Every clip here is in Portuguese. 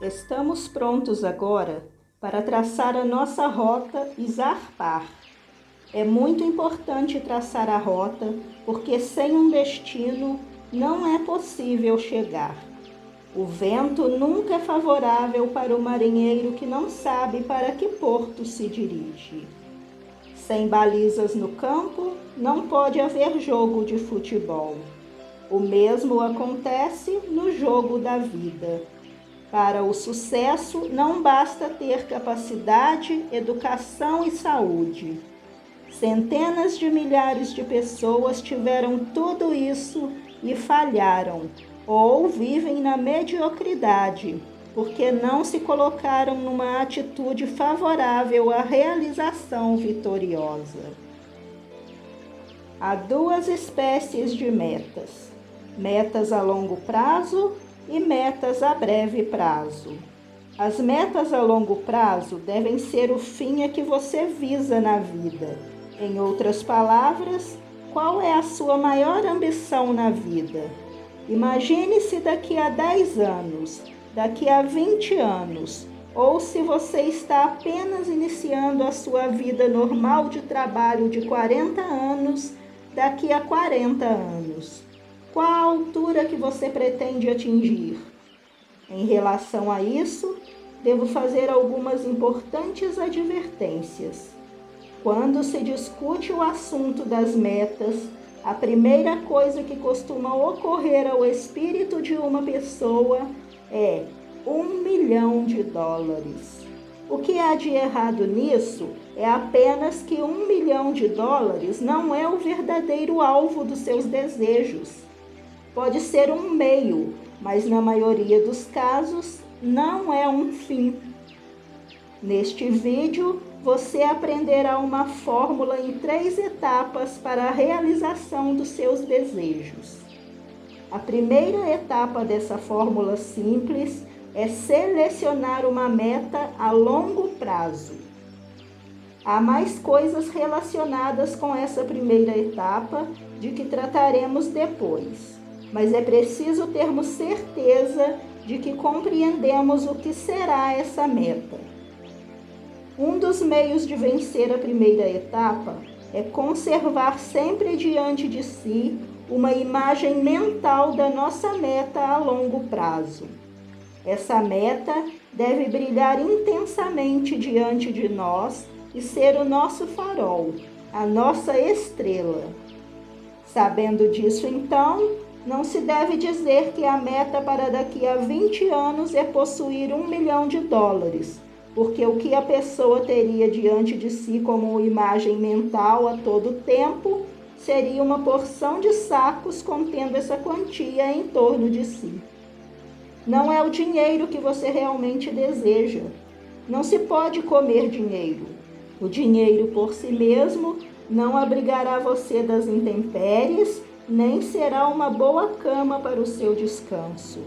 Estamos prontos agora para traçar a nossa rota e zarpar. É muito importante traçar a rota, porque sem um destino não é possível chegar. O vento nunca é favorável para o marinheiro que não sabe para que porto se dirige. Sem balizas no campo, não pode haver jogo de futebol. O mesmo acontece no jogo da vida. Para o sucesso, não basta ter capacidade, educação e saúde. Centenas de milhares de pessoas tiveram tudo isso e falharam, ou vivem na mediocridade, porque não se colocaram numa atitude favorável à realização vitoriosa. Há duas espécies de metas: metas a longo prazo e metas a breve prazo. As metas a longo prazo devem ser o fim a que você visa na vida. Em outras palavras, qual é a sua maior ambição na vida? Imagine-se daqui a 10 anos, daqui a 20 anos, ou se você está apenas iniciando a sua vida normal de trabalho de 40 anos, daqui a 40 anos. Qual a altura que você pretende atingir? Em relação a isso, devo fazer algumas importantes advertências. Quando se discute o assunto das metas, a primeira coisa que costuma ocorrer ao espírito de uma pessoa é $1 milhão. O que há de errado nisso é apenas que $1 milhão não é o verdadeiro alvo dos seus desejos. Pode ser um meio, mas na maioria dos casos não é um fim. Neste vídeo, você aprenderá uma fórmula em 3 etapas para a realização dos seus desejos. A primeira etapa dessa fórmula simples é selecionar uma meta a longo prazo. Há mais coisas relacionadas com essa primeira etapa de que trataremos depois, mas é preciso termos certeza de que compreendemos o que será essa meta. Um dos meios de vencer a primeira etapa é conservar sempre diante de si uma imagem mental da nossa meta a longo prazo. Essa meta deve brilhar intensamente diante de nós e ser o nosso farol, a nossa estrela. Sabendo disso, então, não se deve dizer que a meta para daqui a 20 anos é possuir $1 milhão, porque o que a pessoa teria diante de si como imagem mental a todo tempo seria uma porção de sacos contendo essa quantia em torno de si. Não é o dinheiro que você realmente deseja. Não se pode comer dinheiro. O dinheiro por si mesmo não abrigará você das intempéries, nem será uma boa cama para o seu descanso.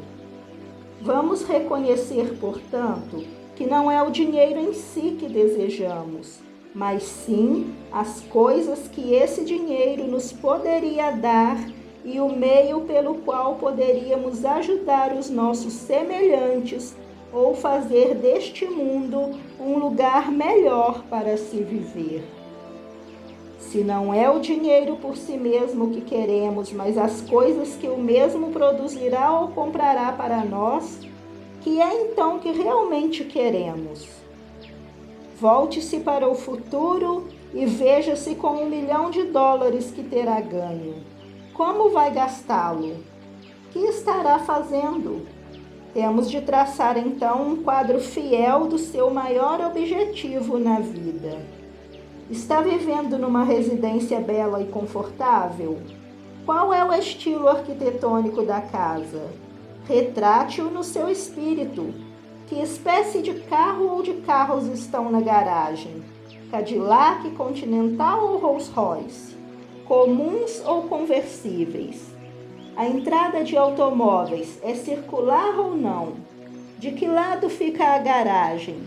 Vamos reconhecer, portanto, que não é o dinheiro em si que desejamos, mas sim as coisas que esse dinheiro nos poderia dar e o meio pelo qual poderíamos ajudar os nossos semelhantes ou fazer deste mundo um lugar melhor para se viver. Se não é o dinheiro por si mesmo que queremos, mas as coisas que o mesmo produzirá ou comprará para nós, que é então que realmente queremos? Volte-se para o futuro e veja-se com $1 milhão que terá ganho. Como vai gastá-lo? Que estará fazendo? Temos de traçar então um quadro fiel do seu maior objetivo na vida. Está vivendo numa residência bela e confortável? Qual é o estilo arquitetônico da casa? Retrate-o no seu espírito. Que espécie de carro ou de carros estão na garagem? Cadillac, Continental ou Rolls-Royce? Comuns ou conversíveis? A entrada de automóveis é circular ou não? De que lado fica a garagem?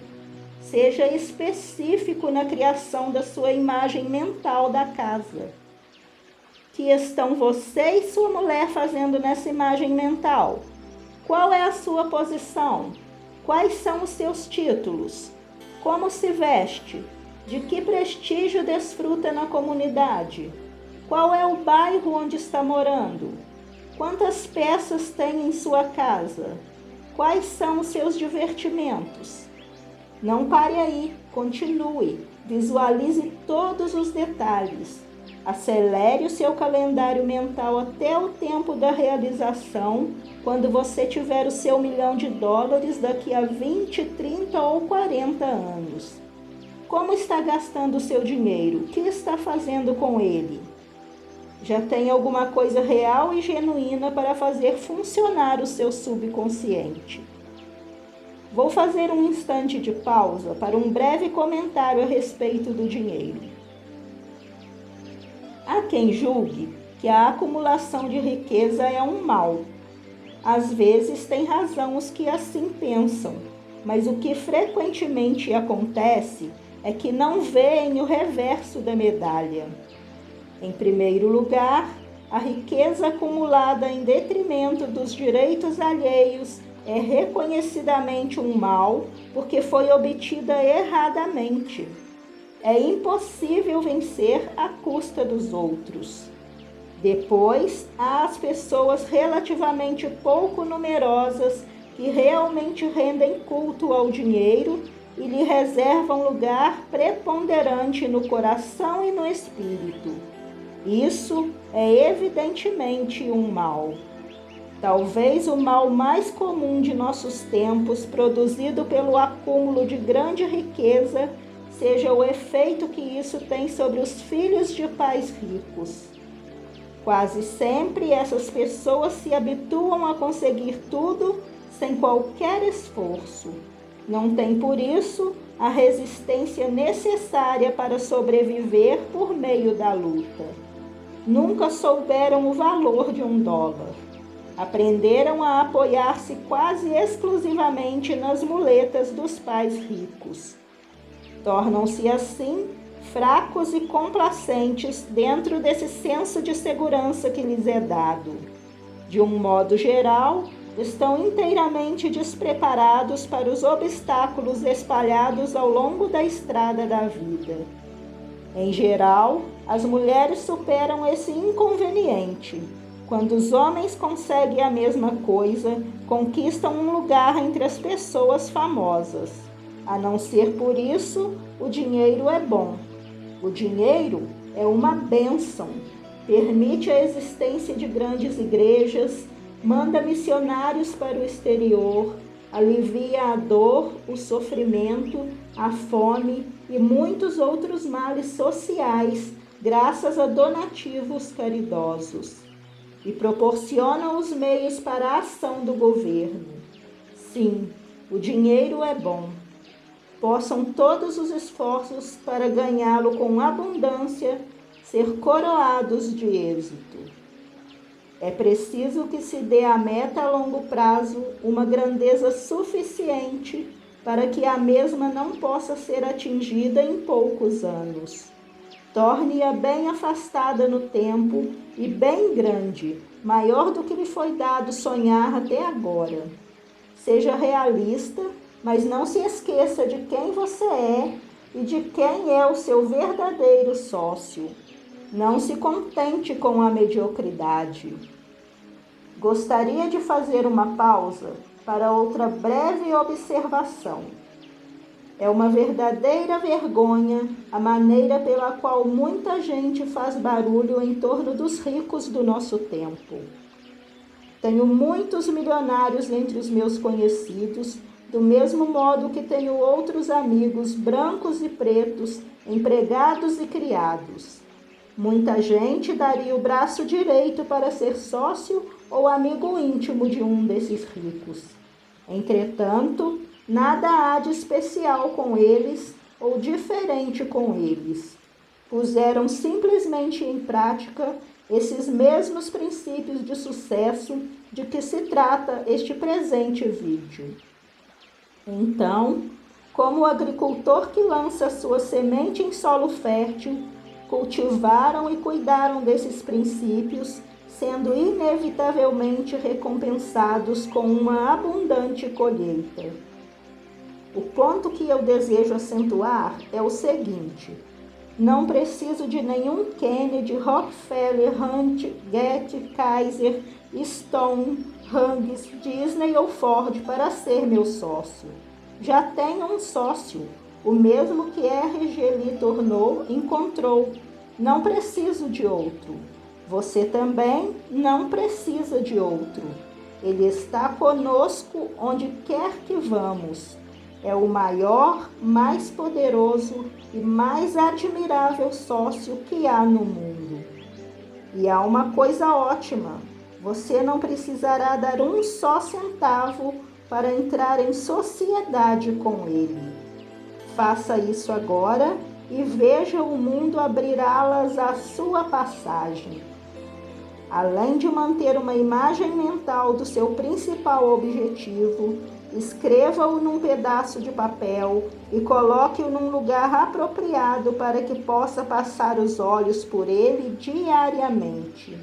Seja específico na criação da sua imagem mental da casa. Que estão você e sua mulher fazendo nessa imagem mental? Qual é a sua posição? Quais são os seus títulos? Como se veste? De que prestígio desfruta na comunidade? Qual é o bairro onde está morando? Quantas peças tem em sua casa? Quais são os seus divertimentos? Não pare aí, continue, visualize todos os detalhes. Acelere o seu calendário mental até o tempo da realização, quando você tiver o seu $1 milhão daqui a 20, 30 ou 40 anos. Como está gastando o seu dinheiro? O que está fazendo com ele? Já tem alguma coisa real e genuína para fazer funcionar o seu subconsciente. Vou fazer um instante de pausa para um breve comentário a respeito do dinheiro. Há quem julgue que a acumulação de riqueza é um mal. Às vezes tem razão os que assim pensam, mas o que frequentemente acontece é que não veem o reverso da medalha. Em primeiro lugar, a riqueza acumulada em detrimento dos direitos alheios é reconhecidamente um mal porque foi obtida erradamente. É impossível vencer à custa dos outros. Depois, há as pessoas relativamente pouco numerosas que realmente rendem culto ao dinheiro e lhe reservam lugar preponderante no coração e no espírito. Isso é evidentemente um mal. Talvez o mal mais comum de nossos tempos, produzido pelo acúmulo de grande riqueza, seja o efeito que isso tem sobre os filhos de pais ricos. Quase sempre essas pessoas se habituam a conseguir tudo sem qualquer esforço. Não têm, por isso, a resistência necessária para sobreviver por meio da luta. Nunca souberam o valor de $1. Aprenderam a apoiar-se quase exclusivamente nas muletas dos pais ricos. Tornam-se assim fracos e complacentes dentro desse senso de segurança que lhes é dado. De um modo geral, estão inteiramente despreparados para os obstáculos espalhados ao longo da estrada da vida. Em geral, as mulheres superam esse inconveniente. Quando os homens conseguem a mesma coisa, conquistam um lugar entre as pessoas famosas. A não ser por isso, o dinheiro é bom. O dinheiro é uma bênção. Permite a existência de grandes igrejas, manda missionários para o exterior, alivia a dor, o sofrimento, a fome e muitos outros males sociais, graças a donativos caridosos. E proporciona os meios para a ação do governo. Sim, o dinheiro é bom. Possam todos os esforços para ganhá-lo com abundância ser coroados de êxito. É preciso que se dê à meta a longo prazo uma grandeza suficiente para que a mesma não possa ser atingida em poucos anos. Torne-a bem afastada no tempo e bem grande, maior do que lhe foi dado sonhar até agora. Seja realista, mas não se esqueça de quem você é e de quem é o seu verdadeiro sócio. Não se contente com a mediocridade. Gostaria de fazer uma pausa para outra breve observação. É uma verdadeira vergonha a maneira pela qual muita gente faz barulho em torno dos ricos do nosso tempo. Tenho muitos milionários entre os meus conhecidos, do mesmo modo que tenho outros amigos brancos e pretos, empregados e criados. Muita gente daria o braço direito para ser sócio ou amigo íntimo de um desses ricos. Entretanto, nada há de especial com eles ou diferente com eles. Puseram simplesmente em prática esses mesmos princípios de sucesso de que se trata este presente vídeo. Então, como o agricultor que lança sua semente em solo fértil, cultivaram e cuidaram desses princípios, sendo inevitavelmente recompensados com uma abundante colheita. O ponto que eu desejo acentuar é o seguinte: não preciso de nenhum Kennedy, Rockefeller, Hunt, Getty, Kaiser, Stone, Hughes, Disney ou Ford para ser meu sócio. Já tenho um sócio, o mesmo que R.G. lhe tornou, encontrou. Não preciso de outro. Você também não precisa de outro. Ele está conosco onde quer que vamos. É o maior, mais poderoso e mais admirável sócio que há no mundo. E há uma coisa ótima: você não precisará dar um só centavo para entrar em sociedade com ele. Faça isso agora e veja o mundo abrir alas à sua passagem. Além de manter uma imagem mental do seu principal objetivo, escreva-o num pedaço de papel e coloque-o num lugar apropriado para que possa passar os olhos por ele diariamente.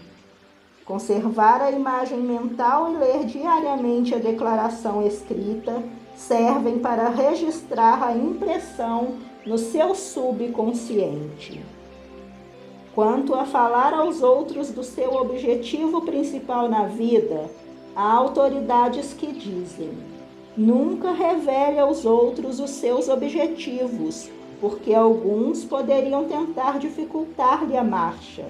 Conservar a imagem mental e ler diariamente a declaração escrita servem para registrar a impressão no seu subconsciente. Quanto a falar aos outros do seu objetivo principal na vida, há autoridades que dizem: nunca revele aos outros os seus objetivos, porque alguns poderiam tentar dificultar-lhe a marcha.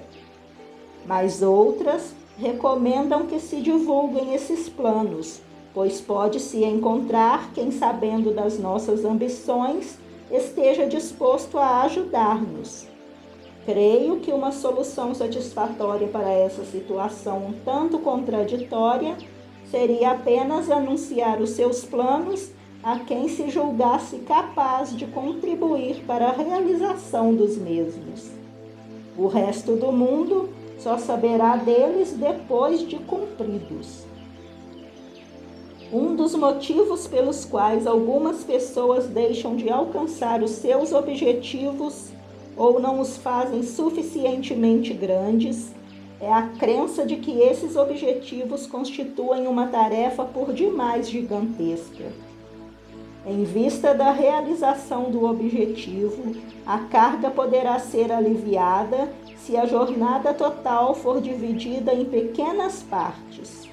Mas outras recomendam que se divulguem esses planos, pois pode-se encontrar quem, sabendo das nossas ambições, esteja disposto a ajudar-nos. Creio que uma solução satisfatória para essa situação um tanto contraditória seria apenas anunciar os seus planos a quem se julgasse capaz de contribuir para a realização dos mesmos. O resto do mundo só saberá deles depois de cumpridos. Um dos motivos pelos quais algumas pessoas deixam de alcançar os seus objetivos ou não os fazem suficientemente grandes é a crença de que esses objetivos constituem uma tarefa por demais gigantesca. Em vista da realização do objetivo, a carga poderá ser aliviada se a jornada total for dividida em pequenas partes.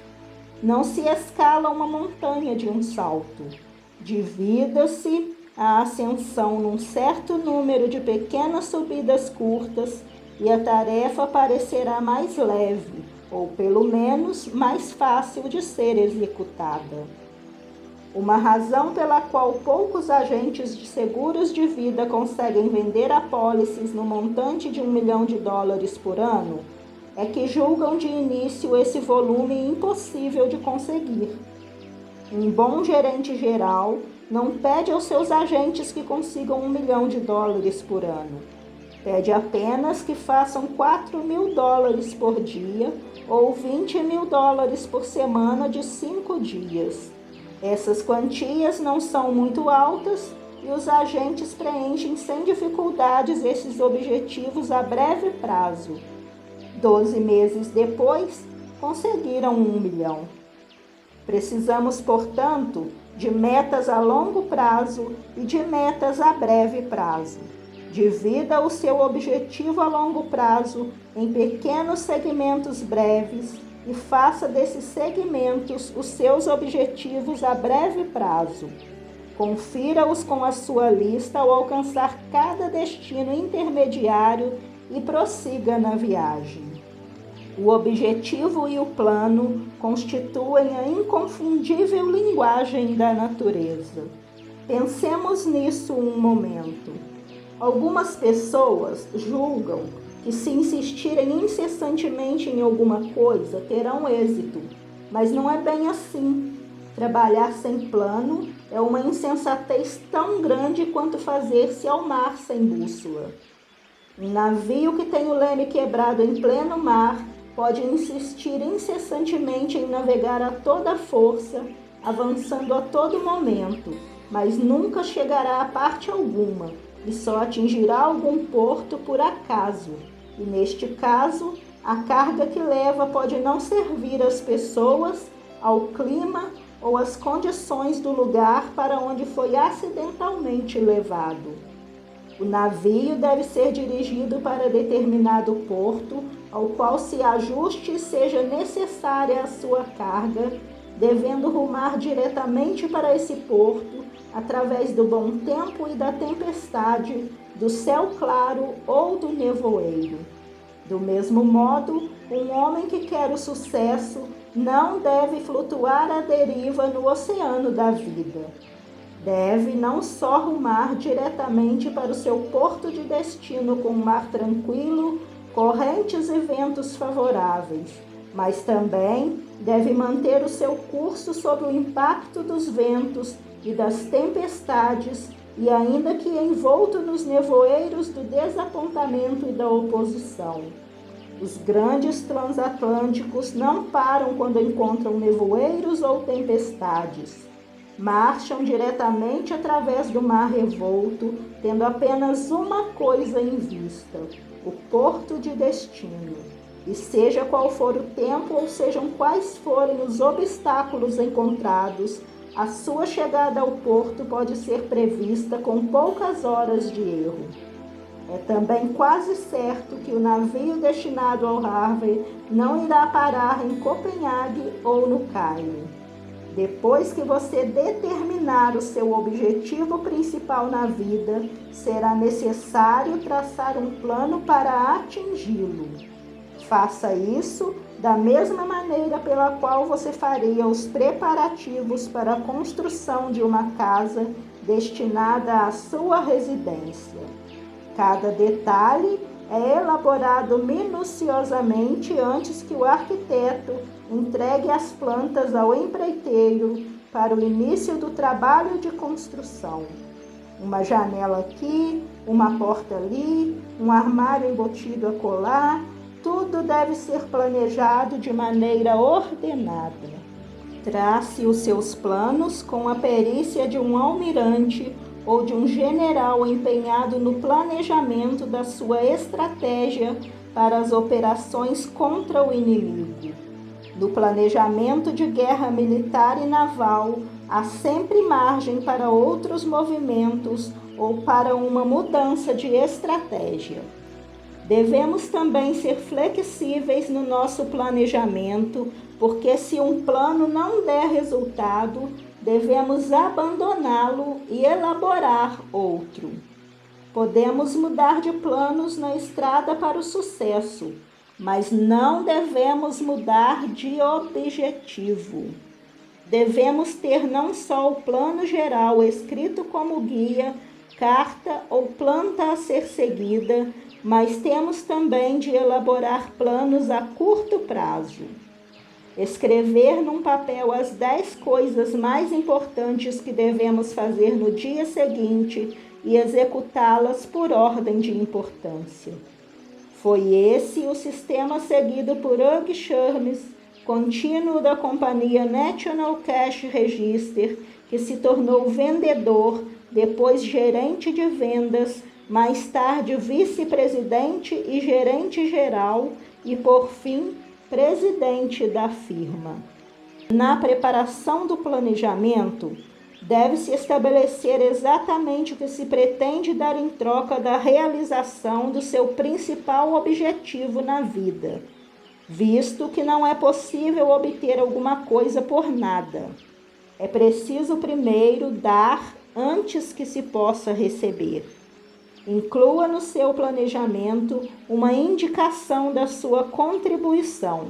Não se escala uma montanha de um salto. Divida-se a ascensão num certo número de pequenas subidas curtas e a tarefa parecerá mais leve, ou pelo menos mais fácil de ser executada. Uma razão pela qual poucos agentes de seguros de vida conseguem vender apólices no montante de $1 milhão por ano é que julgam de início esse volume impossível de conseguir. Um bom gerente geral não pede aos seus agentes que consigam $1 milhão por ano. Pede apenas que façam $4.000 por dia ou $20.000 por semana de 5 dias. Essas quantias não são muito altas e os agentes preenchem sem dificuldades esses objetivos a breve prazo. 12 meses depois, conseguiram $1 milhão. Precisamos, portanto, de metas a longo prazo e de metas a breve prazo. Divida o seu objetivo a longo prazo em pequenos segmentos breves e faça desses segmentos os seus objetivos a breve prazo. Confira-os com a sua lista ao alcançar cada destino intermediário e prossiga na viagem. O objetivo e o plano constituem a inconfundível linguagem da natureza. Pensemos nisso um momento. Algumas pessoas julgam que, se insistirem incessantemente em alguma coisa, terão êxito, mas não é bem assim. Trabalhar sem plano é uma insensatez tão grande quanto fazer-se ao mar sem bússola. Um navio que tem o leme quebrado em pleno mar pode insistir incessantemente em navegar a toda força, avançando a todo momento, mas nunca chegará a parte alguma e só atingirá algum porto por acaso. E neste caso, a carga que leva pode não servir às pessoas, ao clima ou as condições do lugar para onde foi acidentalmente levado. O navio deve ser dirigido para determinado porto, ao qual se ajuste e seja necessária a sua carga, devendo rumar diretamente para esse porto, através do bom tempo e da tempestade, do céu claro ou do nevoeiro. Do mesmo modo, um homem que quer o sucesso não deve flutuar à deriva no oceano da vida. Deve não só rumar diretamente para o seu porto de destino com um mar tranquilo, correntes e ventos favoráveis, mas também deve manter o seu curso sob o impacto dos ventos e das tempestades, e ainda que envolto nos nevoeiros do desapontamento e da oposição. Os grandes transatlânticos não param quando encontram nevoeiros ou tempestades. Marcham diretamente através do mar revolto, tendo apenas uma coisa em vista: o porto de destino. E seja qual for o tempo ou sejam quais forem os obstáculos encontrados, a sua chegada ao porto pode ser prevista com poucas horas de erro. É também quase certo que o navio destinado ao Harvey não irá parar em Copenhague ou no Cairo. Depois que você determinar o seu objetivo principal na vida, será necessário traçar um plano para atingi-lo. Faça isso da mesma maneira pela qual você faria os preparativos para a construção de uma casa destinada à sua residência. Cada detalhe é elaborado minuciosamente antes que o arquiteto entregue as plantas ao empreiteiro para o início do trabalho de construção. Uma janela aqui, uma porta ali, um armário embutido acolá, tudo deve ser planejado de maneira ordenada. Trace os seus planos com a perícia de um almirante ou de um general empenhado no planejamento da sua estratégia para as operações contra o inimigo. No planejamento de guerra militar e naval, há sempre margem para outros movimentos ou para uma mudança de estratégia. Devemos também ser flexíveis no nosso planejamento, porque se um plano não der resultado, devemos abandoná-lo e elaborar outro. Podemos mudar de planos na estrada para o sucesso, mas não devemos mudar de objetivo. Devemos ter não só o plano geral escrito como guia, carta ou planta a ser seguida, mas temos também de elaborar planos a curto prazo. Escrever num papel as 10 coisas mais importantes que devemos fazer no dia seguinte e executá-las por ordem de importância. Foi esse o sistema seguido por Hugh Sherman, contínuo da companhia National Cash Register, que se tornou vendedor, depois gerente de vendas, mais tarde vice-presidente e gerente geral e, por fim, presidente da firma. Na preparação do planejamento, deve-se estabelecer exatamente o que se pretende dar em troca da realização do seu principal objetivo na vida, visto que não é possível obter alguma coisa por nada. É preciso primeiro dar antes que se possa receber. Inclua no seu planejamento uma indicação da sua contribuição.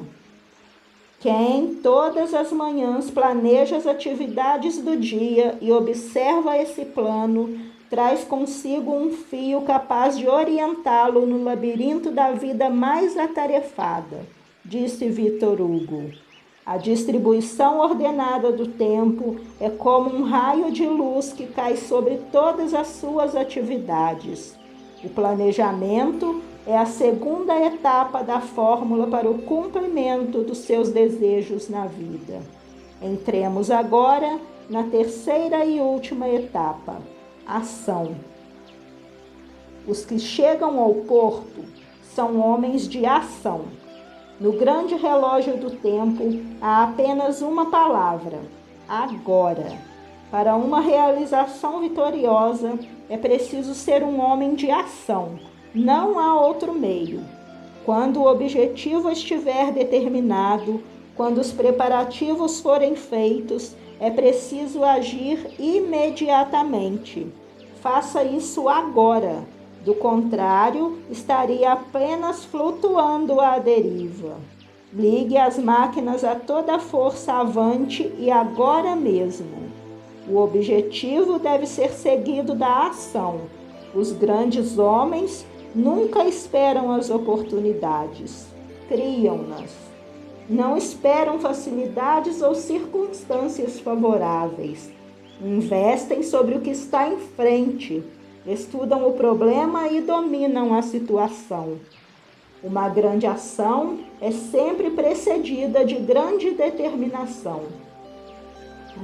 Quem todas as manhãs planeja as atividades do dia e observa esse plano, traz consigo um fio capaz de orientá-lo no labirinto da vida mais atarefada, disse Victor Hugo. A distribuição ordenada do tempo é como um raio de luz que cai sobre todas as suas atividades. O planejamento é a segunda etapa da fórmula para o cumprimento dos seus desejos na vida. Entremos agora na terceira e última etapa, ação. Os que chegam ao porto são homens de ação. No grande relógio do tempo há apenas uma palavra: agora. Para uma realização vitoriosa, é preciso ser um homem de ação, não há outro meio. Quando o objetivo estiver determinado, quando os preparativos forem feitos, é preciso agir imediatamente. Faça isso agora. Do contrário, estaria apenas flutuando à deriva. Ligue as máquinas a toda força avante e agora mesmo. O objetivo deve ser seguido da ação. Os grandes homens nunca esperam as oportunidades, criam-nas. Não esperam facilidades ou circunstâncias favoráveis. Investem sobre o que está em frente, estudam o problema e dominam a situação. Uma grande ação é sempre precedida de grande determinação.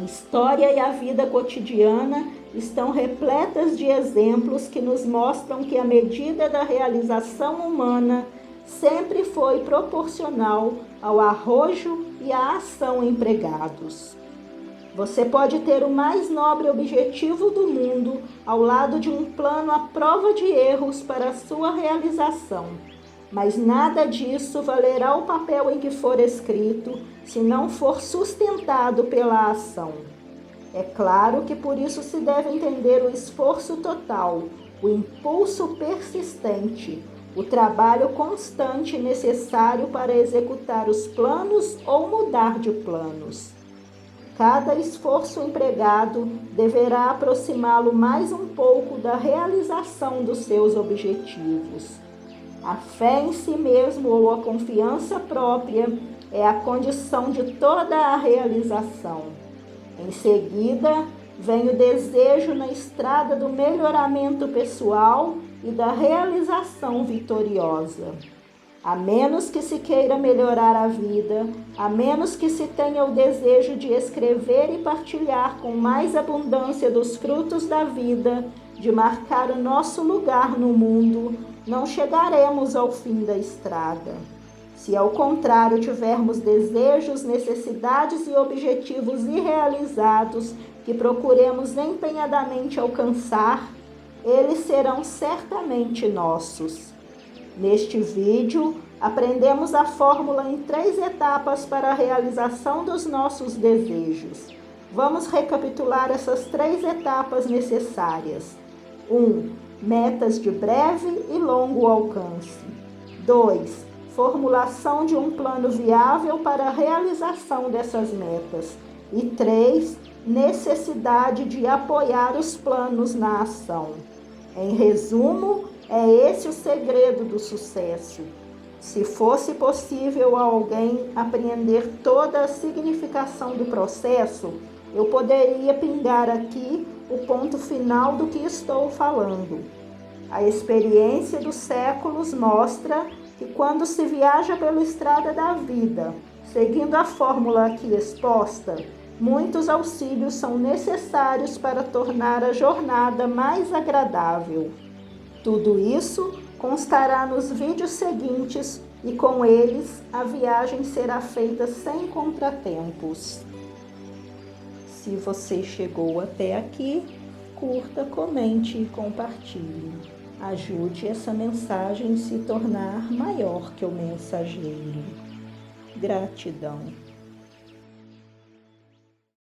A história e a vida cotidiana estão repletas de exemplos que nos mostram que a medida da realização humana sempre foi proporcional ao arrojo e à ação empregados. Você pode ter o mais nobre objetivo do mundo ao lado de um plano à prova de erros para a sua realização, mas nada disso valerá o papel em que for escrito se não for sustentado pela ação. É claro que por isso se deve entender o esforço total, o impulso persistente, o trabalho constante necessário para executar os planos ou mudar de planos. Cada esforço empregado deverá aproximá-lo mais um pouco da realização dos seus objetivos. A fé em si mesmo ou a confiança própria é a condição de toda a realização. Em seguida, vem o desejo na estrada do melhoramento pessoal e da realização vitoriosa. A menos que se queira melhorar a vida, a menos que se tenha o desejo de escrever e partilhar com mais abundância dos frutos da vida, de marcar o nosso lugar no mundo, não chegaremos ao fim da estrada. Se ao contrário tivermos desejos, necessidades e objetivos irrealizados que procuremos empenhadamente alcançar, eles serão certamente nossos. Neste vídeo, aprendemos a fórmula em 3 etapas para a realização dos nossos desejos. Vamos recapitular essas 3 etapas necessárias. 1. Metas de breve e longo alcance. 2. Formulação de um plano viável para a realização dessas metas. E 3. Necessidade de apoiar os planos na ação. Em resumo, é esse o segredo do sucesso. Se fosse possível a alguém apreender toda a significação do processo, eu poderia pingar aqui o ponto final do que estou falando. A experiência dos séculos mostra que quando se viaja pela estrada da vida, seguindo a fórmula aqui exposta, muitos auxílios são necessários para tornar a jornada mais agradável. Tudo isso constará nos vídeos seguintes e com eles a viagem será feita sem contratempos. Se você chegou até aqui, curta, comente e compartilhe. Ajude essa mensagem a se tornar maior que o mensageiro. Gratidão.